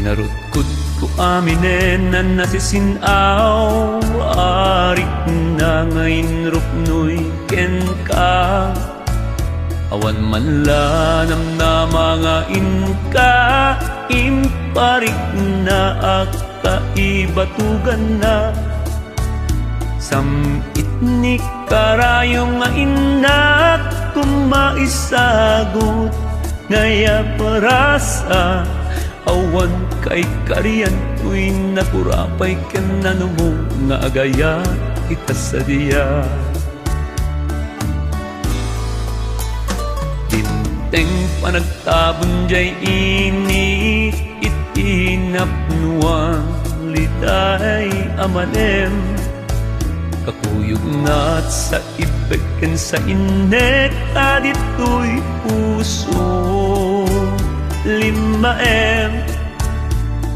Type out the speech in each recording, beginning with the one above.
Narudkod ko aminen na nasisinaw, arik na ngayon rupnoy ken ka. Awan man lanam na mga inka, imparik na akka ibatugan na. Samit ni karayong nga inak, kumaisagot ngaya parasa. Awan kay kariyan tuy nakurapay ken nano mo nga agaya kita sa diya. Tinteng panagtabon jay ini itinapnuan liday amanem. Kakuyog na sa ibig ken sa inek adito'y puso. 5M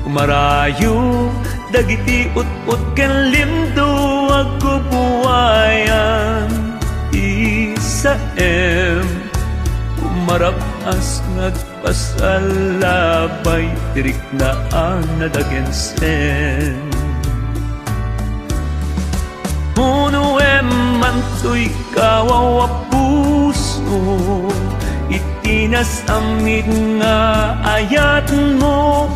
kumarayo dagiti ut-ut ken limdo ako buwayan. 1M kumarap-as nagpasalabay tirik na anadagensen. 1M manto'y kawawa puso, itinasamid nga ayat mo.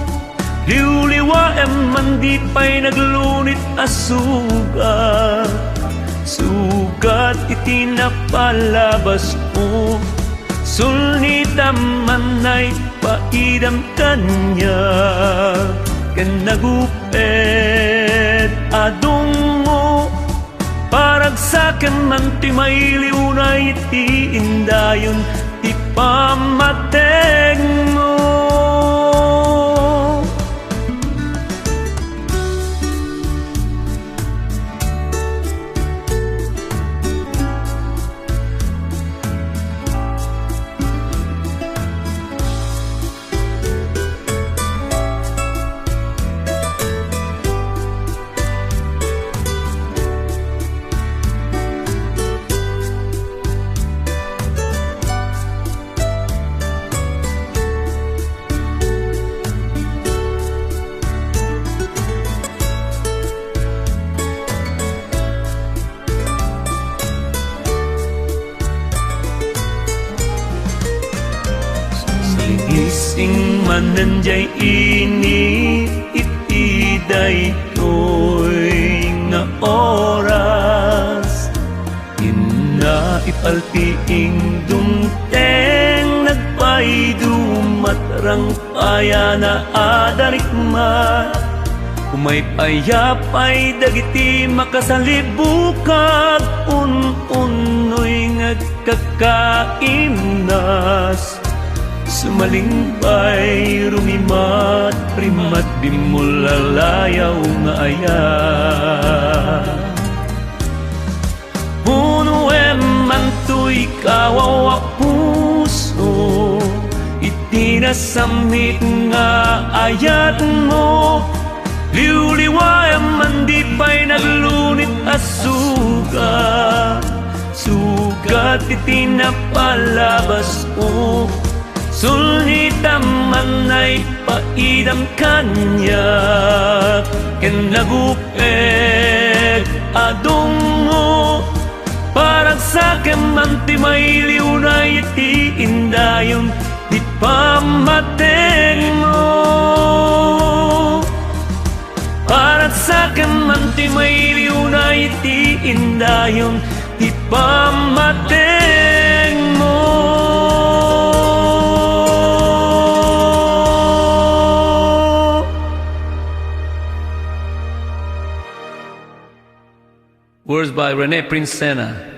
Liwliwaem man di pa'y naglunit asugat, sugat itinapalabas mo. Sulnitam man ay paidam kanya, ken nagupet adong mo. Parag saken man ti mailiw na iti indayon, ti pamateng mo. Gising mananjay ini itiday to'y nga oras. Ina ipaltiing dumteng nagpaydumatrang paya na adarikmat. Umay payapay dagiti makasalibukag un-unoy ngagkakaimnas. Sumalingbay rumimat primat bimulalayaw nga aya. 1M manto'y kawawa puso, itinasamit nga ayat mo. Liwliwaem man di pa'y naglunit asugat, sugat itinapalabas mo. Sulnitam man ay paidam kanya, ken nagupet adong mo. Parang sakem man ti mailiw na iti indayon, di pamateng mo. Parang sakem man ti mailiw na iti indayon, di pamateng mo. Words by Rene Prince Sena.